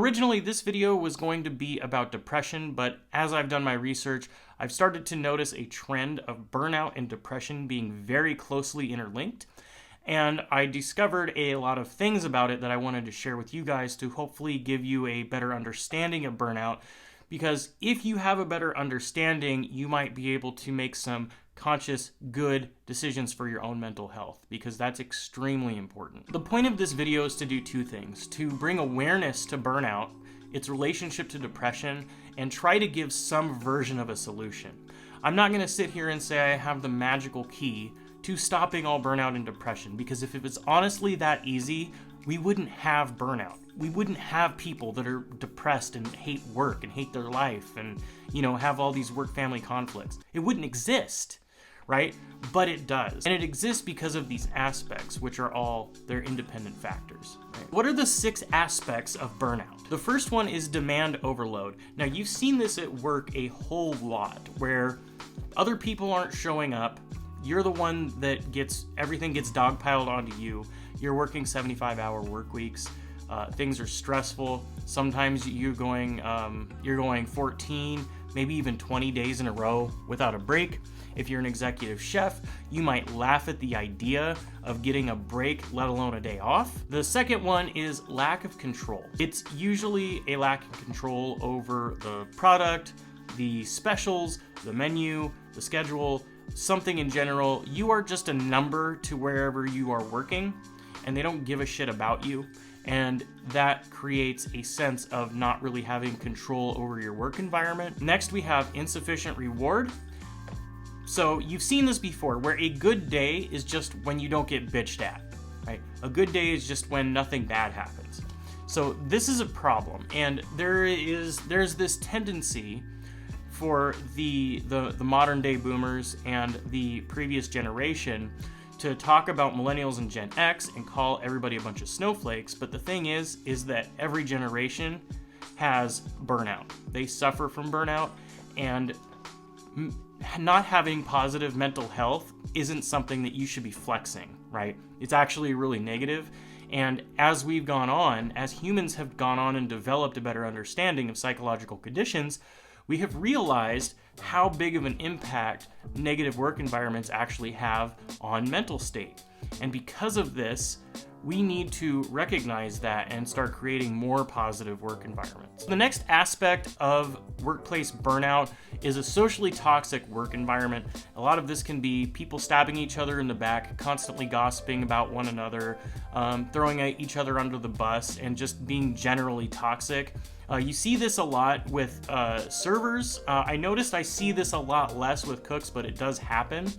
Originally, this video was going to be about depression, but as I've done my research, I've started to notice a trend of burnout and depression being very closely interlinked. And I discovered a lot of things about it that I wanted to share with you guys to hopefully give you a better understanding of burnout. Because if you have a better understanding, you might be able to make some conscious, good decisions for your own mental health, because that's extremely important. The point of this video is to do two things: to bring awareness to burnout, its relationship to depression, and try to give some version of a solution. I'm not going to sit here and say I have the magical key to stopping all burnout and depression, because if it was honestly that easy, we wouldn't have burnout. We wouldn't have people that are depressed and hate work and hate their life and, have all these work-family conflicts. It wouldn't exist, right? But it does. And it exists because of these aspects, which are all their independent factors. Right? What are the 6 aspects of burnout? The first one is demand overload. Now, you've seen this at work a whole lot, where other people aren't showing up. You're the one that everything gets dogpiled onto you. You're working 75-hour work weeks. Things are stressful. Sometimes you're going 14, maybe even 20 days in a row without a break. If you're an executive chef, you might laugh at the idea of getting a break, let alone a day off. The second one is lack of control. It's usually a lack of control over the product, the specials, the menu, the schedule, something in general. You are just a number to wherever you are working, and they don't give a shit about you. And that creates a sense of not really having control over your work environment. Next, we have insufficient reward. So you've seen this before, where a good day is just when you don't get bitched at, right? A good day is just when nothing bad happens. So this is a problem, and there's this tendency for the modern day boomers and the previous generation to talk about millennials and Gen X and call everybody a bunch of snowflakes. But the thing is that every generation has burnout. They suffer from burnout, and not having positive mental health isn't something that you should be flexing, right? It's actually really negative. And as we've gone on, as humans have gone on and developed a better understanding of psychological conditions, we have realized how big of an impact negative work environments actually have on mental state. And because of this, we need to recognize that and start creating more positive work environments. The next aspect of workplace burnout is a socially toxic work environment. A lot of this can be people stabbing each other in the back, constantly gossiping about one another, throwing each other under the bus, and just being generally toxic. You see this a lot with servers. I noticed I see this a lot less with cooks, but it does happen.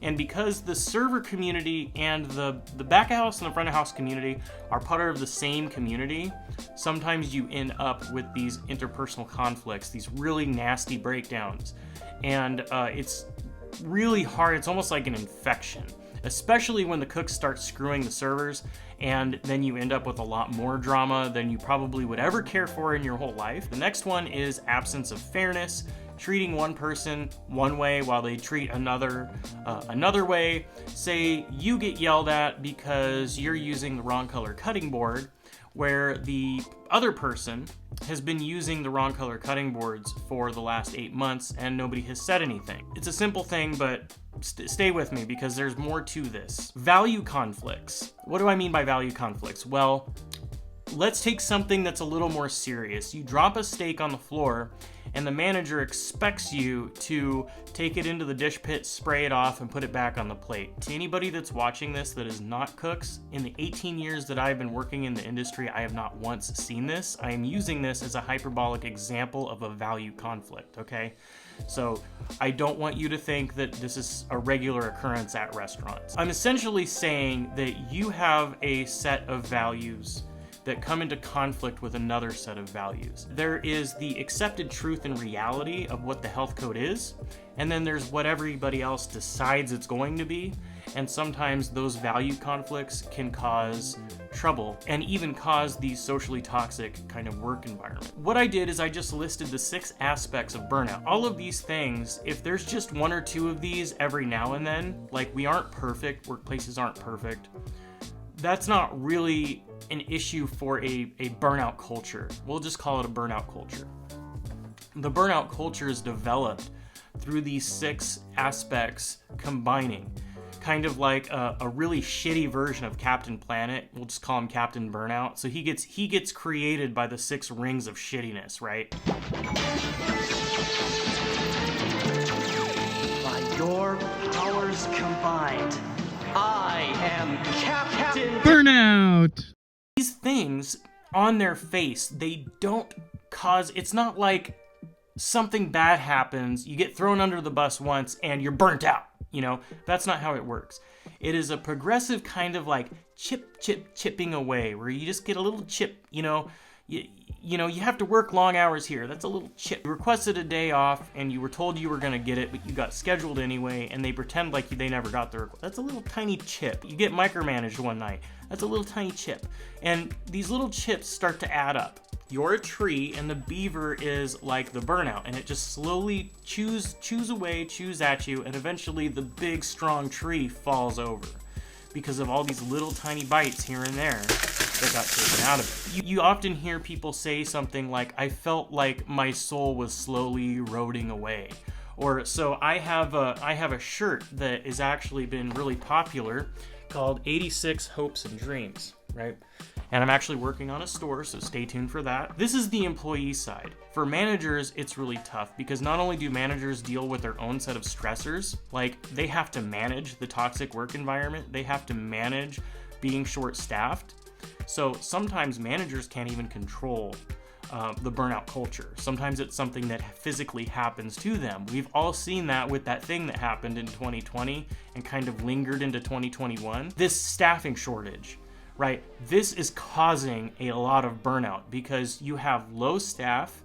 And because the server community and the back of house and the front of house community are part of the same community, sometimes you end up with these interpersonal conflicts, these really nasty breakdowns. And it's really hard. It's almost like an infection, especially when the cooks start screwing the servers, and then you end up with a lot more drama than you probably would ever care for in your whole life. The next one is absence of fairness. Treating one person one way while they treat another way. Say you get yelled at because you're using the wrong color cutting board, where the other person has been using the wrong color cutting boards for the last 8 months and nobody has said anything. It's a simple thing, but stay with me because there's more to this. Value conflicts. What do I mean by value conflicts? Well, let's take something that's a little more serious. You drop a steak on the floor and the manager expects you to take it into the dish pit, spray it off, and put it back on the plate. To anybody that's watching this that is not cooks, in the 18 years that I've been working in the industry, I have not once seen this. I am using this as a hyperbolic example of a value conflict, okay? So I don't want you to think that this is a regular occurrence at restaurants. I'm essentially saying that you have a set of values that come into conflict with another set of values. There is the accepted truth and reality of what the health code is, and then there's what everybody else decides it's going to be, and sometimes those value conflicts can cause trouble and even cause these socially toxic kind of work environment. What I did is I just listed the 6 aspects of burnout. All of these things, if there's just 1 or 2 of these every now and then, like we aren't perfect, workplaces aren't perfect, that's not really an issue for a burnout culture. We'll just call it a burnout culture. The burnout culture is developed through these 6 aspects combining, kind of like a really shitty version of Captain Planet. We'll just call him Captain Burnout. So he gets created by the 6 rings of shittiness, right? By your powers combined, I am Captain Burnout! These things on their face, they don't cause, it's not like something bad happens, you get thrown under the bus once and you're burnt out. You know, that's not how it works. It is a progressive kind of like chipping away, where you just get a little chip, you know, you have to work long hours here. That's a little chip. You requested a day off and you were told you were going to get it, but you got scheduled anyway, and they pretend like they never got the request. That's a little tiny chip. You get micromanaged one night. That's a little tiny chip. And these little chips start to add up. You're a tree, and the beaver is like the burnout, and it just slowly chews at you, and eventually the big, strong tree falls over because of all these little tiny bites here and there that got taken out of it. You often hear people say something like, I felt like my soul was slowly eroding away. Or, so I have a shirt that has actually been really popular called 86 Hopes and Dreams, right? And I'm actually working on a store, so stay tuned for that. This is the employee side. For managers, it's really tough because not only do managers deal with their own set of stressors, like they have to manage the toxic work environment, they have to manage being short-staffed. So sometimes managers can't even control the burnout culture. Sometimes it's something that physically happens to them. We've all seen that with that thing that happened in 2020 and kind of lingered into 2021. This staffing shortage, right? This is causing a lot of burnout because you have low staff,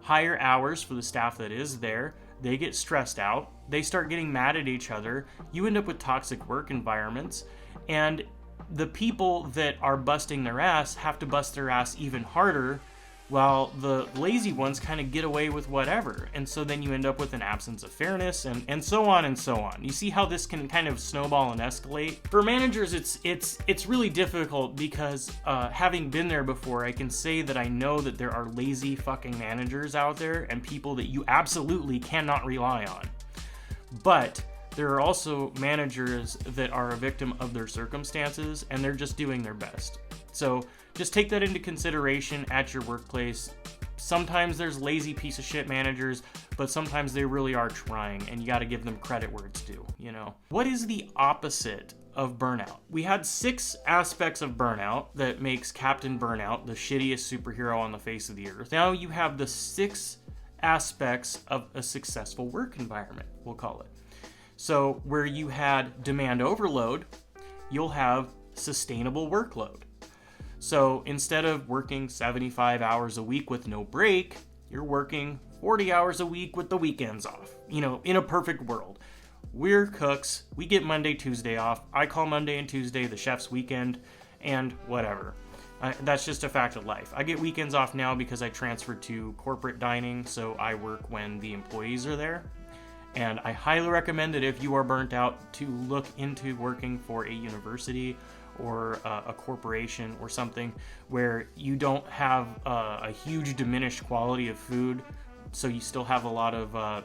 higher hours for the staff that is there. They get stressed out. They start getting mad at each other. You end up with toxic work environments, and the people that are busting their ass have to bust their ass even harder, while the lazy ones kind of get away with whatever. And so then you end up with an absence of fairness and so on and so on. You see how this can kind of snowball and escalate? For managers, it's really difficult because having been there before, I can say that I know that there are lazy fucking managers out there and people that you absolutely cannot rely on. But there are also managers that are a victim of their circumstances and they're just doing their best. So just take that into consideration at your workplace. Sometimes there's lazy piece of shit managers, but sometimes they really are trying, and you got to give them credit where it's due, you know? What is the opposite of burnout? We had 6 aspects of burnout that makes Captain Burnout the shittiest superhero on the face of the earth. Now you have the 6 aspects of a successful work environment, we'll call it. So where you had demand overload, you'll have sustainable workload. So instead of working 75 hours a week with no break, you're working 40 hours a week with the weekends off. You know, in a perfect world. We're cooks. We get Monday, Tuesday off. I call Monday and Tuesday the chef's weekend, and whatever. That's just a fact of life. I get weekends off now because I transferred to corporate dining, so I work when the employees are there. And I highly recommend that if you are burnt out to look into working for a university or a corporation or something where you don't have a huge diminished quality of food, so you still have a lot of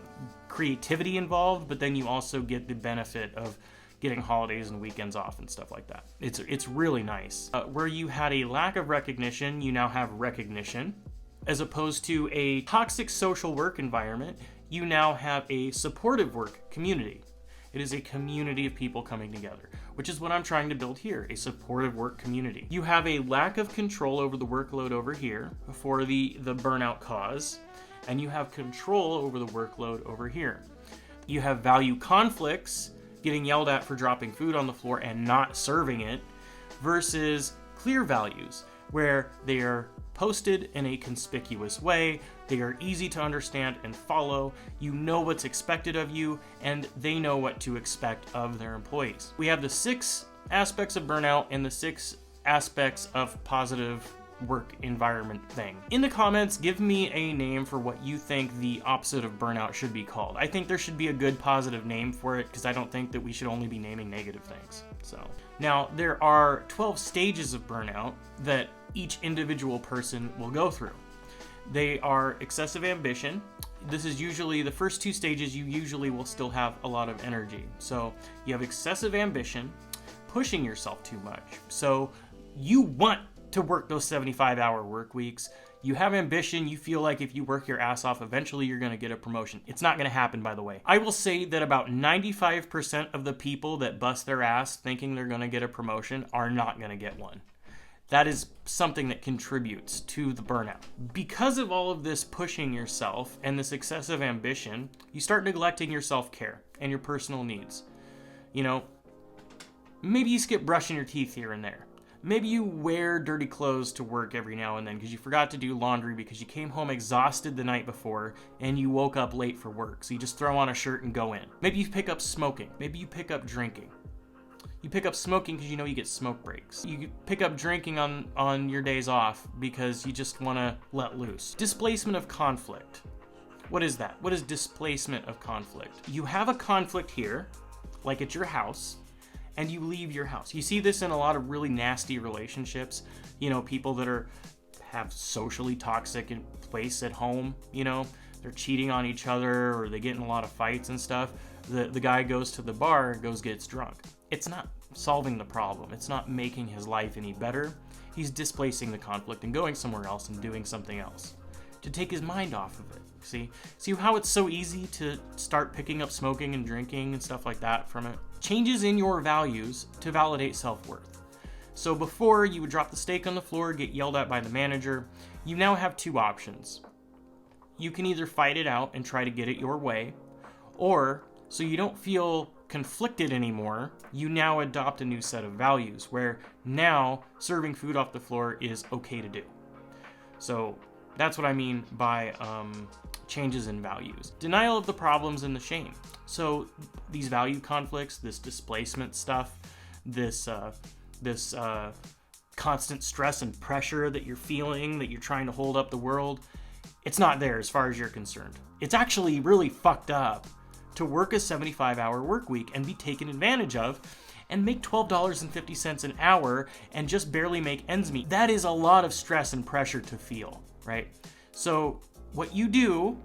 creativity involved, but then you also get the benefit of getting holidays and weekends off and stuff like that. It's really nice. Where you had a lack of recognition, you now have recognition. As opposed to a toxic social work environment, you now have a supportive work community. It is a community of people coming together, which is what I'm trying to build here, a supportive work community. You have a lack of control over the workload over here for the burnout cause, and you have control over the workload over here. You have value conflicts, getting yelled at for dropping food on the floor and not serving it, versus clear values, where they are posted in a conspicuous way, they are easy to understand and follow, you know what's expected of you, and they know what to expect of their employees. We have the 6 aspects of burnout and the 6 aspects of positive work environment thing. In the comments, give me a name for what you think the opposite of burnout should be called. I think there should be a good positive name for it, because I don't think that we should only be naming negative things. So now there are 12 stages of burnout that each individual person will go through. They are excessive ambition. This is usually the first 2 stages. You usually will still have a lot of energy. So you have excessive ambition, pushing yourself too much. So you want to work those 75-hour work weeks. You have ambition. You feel like if you work your ass off, eventually you're going to get a promotion. It's not going to happen, by the way. I will say that about 95% of the people that bust their ass thinking they're going to get a promotion are not going to get one. That is something that contributes to the burnout. Because of all of this pushing yourself and this excessive ambition, you start neglecting your self-care and your personal needs. You know, maybe you skip brushing your teeth here and there. Maybe you wear dirty clothes to work every now and then because you forgot to do laundry because you came home exhausted the night before and you woke up late for work. So you just throw on a shirt and go in. Maybe you pick up smoking. Maybe you pick up drinking. You pick up smoking because you know you get smoke breaks. You pick up drinking on your days off because you just want to let loose. Displacement of conflict. What is that? What is displacement of conflict? You have a conflict here, like at your house, and you leave your house. You see this in a lot of really nasty relationships. You know, people that have socially toxic in place at home, you know, they're cheating on each other or they get in a lot of fights and stuff. The guy goes to the bar, gets drunk. It's not solving the problem. It's not making his life any better. He's displacing the conflict and going somewhere else and doing something else to take his mind off of it. See how it's so easy to start picking up smoking and drinking and stuff like that from it? Changes in your values to validate self-worth. So before you would drop the steak on the floor, get yelled at by the manager, you now have 2 options. You can either fight it out and try to get it your way, or so you don't feel conflicted anymore, you now adopt a new set of values where now serving food off the floor is okay to do. So that's what I mean by changes in values. Denial of the problems and the shame. So these value conflicts, this displacement stuff, this constant stress and pressure that you're feeling, that you're trying to hold up the world, it's not there as far as you're concerned. It's actually really fucked up to work a 75-hour work week and be taken advantage of and make $12.50 an hour and just barely make ends meet. That is a lot of stress and pressure to feel, right? So what you do,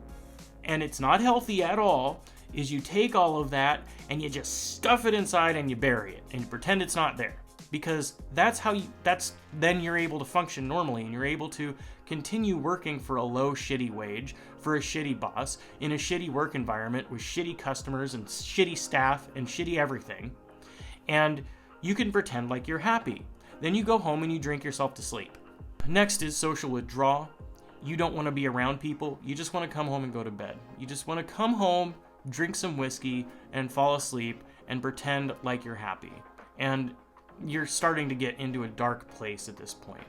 and it's not healthy at all, is you take all of that and you just stuff it inside and you bury it and you pretend it's not there. Because then you're able to function normally and you're able to continue working for a low shitty wage for a shitty boss in a shitty work environment with shitty customers and shitty staff and shitty everything. And you can pretend like you're happy. Then you go home and you drink yourself to sleep. Next is social withdrawal. You don't want to be around people. You just want to come home and go to bed. You just want to come home, drink some whiskey, and fall asleep and pretend like you're happy. And you're starting to get into a dark place at this point.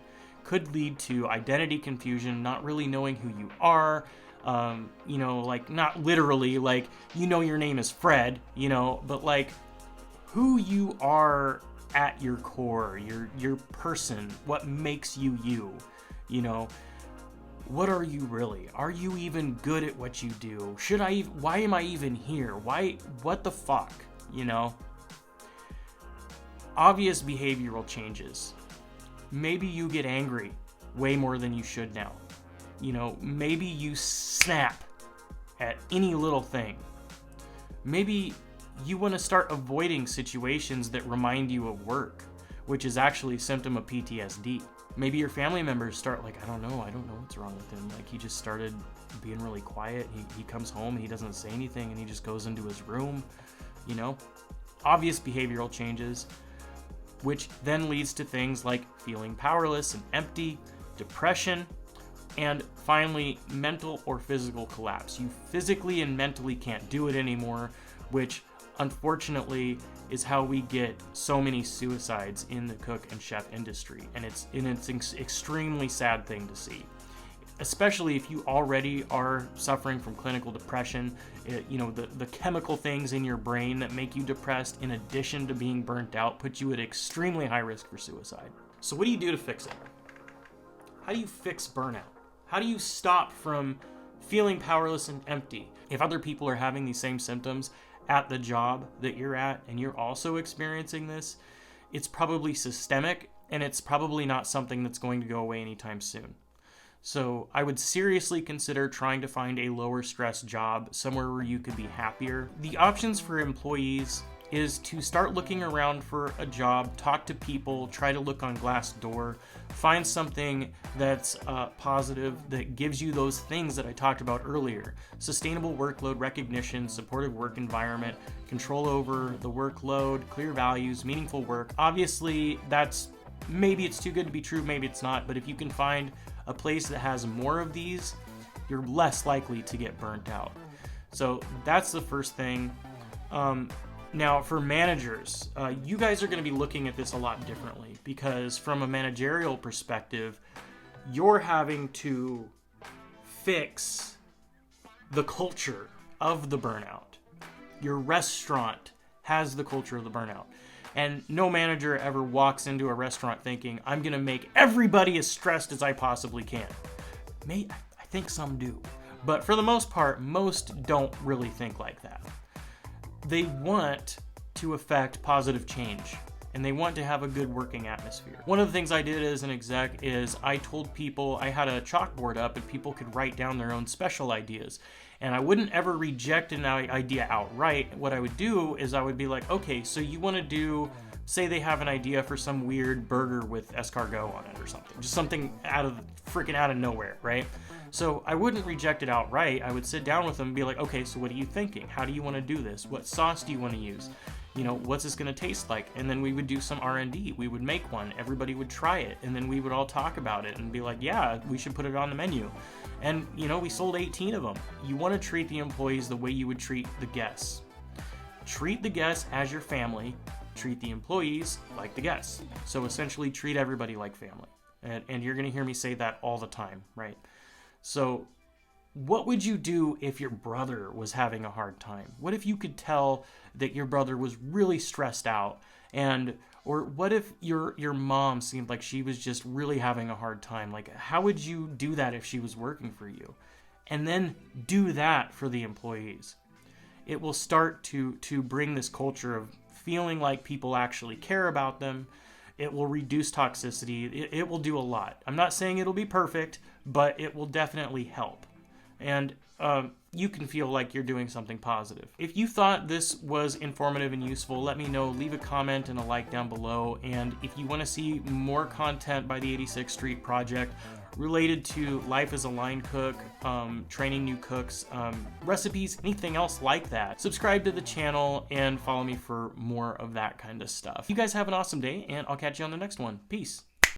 Could lead to identity confusion, not really knowing who you are, like not literally, like, you know your name is Fred, but like who you are at your core, your person, what makes you you, what are you really? Are you even good at what you do? Why am I even here? What the fuck, Obvious behavioral changes. Maybe you get angry way more than you should now. Maybe you snap at any little thing. Maybe you want to start avoiding situations that remind you of work, which is actually a symptom of PTSD. Maybe your family members start like, I don't know what's wrong with him. Like, he just started being really quiet. He comes home and he doesn't say anything and he just goes into his room, Obvious behavioral changes, which then leads to things like feeling powerless and empty, depression, and finally, mental or physical collapse. You physically and mentally can't do it anymore, which unfortunately is how we get so many suicides in the cook and chef industry. And it's an extremely sad thing to see, especially if you already are suffering from clinical depression. The chemical things in your brain that make you depressed, in addition to being burnt out, put you at extremely high risk for suicide. So what do you do to fix it? How do you fix burnout? How do you stop from feeling powerless and empty? If other people are having these same symptoms at the job that you're at and you're also experiencing this, it's probably systemic and it's probably not something that's going to go away anytime soon. So I would seriously consider trying to find a lower stress job, somewhere where you could be happier. The options for employees is to start looking around for a job, talk to people, try to look on Glassdoor, find something that's positive, that gives you those things that I talked about earlier. Sustainable workload recognition, supportive work environment, control over the workload, clear values, meaningful work. Obviously, maybe it's too good to be true, maybe it's not, but if you can find a place that has more of these, you're less likely to get burnt out. So that's the first thing. Now, for managers, you guys are going to be looking at this a lot differently, because from a managerial perspective, you're having to fix the culture of the burnout. Your restaurant has the culture of the burnout. And no manager ever walks into a restaurant thinking, I'm going to make everybody as stressed as I possibly can. I think some do. But for the most part, most don't really think like that. They want to affect positive change, and they want to have a good working atmosphere. One of the things I did as an exec is I told people, I had a chalkboard up and people could write down their own special ideas. And I wouldn't ever reject an idea outright. What I would do is I would be like, okay, so you want to do, say they have an idea for some weird burger with escargot on it or something. Just something out of nowhere, right? So I wouldn't reject it outright. I would sit down with them and be like, okay, so what are you thinking? How do you want to do this? What sauce do you want to use? What's this going to taste like? And then we would do some R&D. We would make one. Everybody would try it. And then we would all talk about it and be like, yeah, we should put it on the menu. And, we sold 18 of them. You want to treat the employees the way you would treat the guests. Treat the guests as your family. Treat the employees like the guests. So essentially treat everybody like family. And you're going to hear me say that all the time, right? So what would you do if your brother was having a hard time? What if you could tell that your brother was really stressed out? Or what if your mom seemed like she was just really having a hard time? Like, how would you do that if she was working for you? And then do that for the employees. It will start to bring this culture of feeling like people actually care about them. It will reduce toxicity. It will do a lot. I'm not saying it'll be perfect, but it will definitely help. And you can feel like you're doing something positive. If you thought this was informative and useful, let me know. Leave a comment and a like down below. And if you want to see more content by the 86th Street Project related to life as a line cook, training new cooks, recipes, anything else like that, subscribe to the channel and follow me for more of that kind of stuff. You guys have an awesome day, and I'll catch you on the next one. Peace.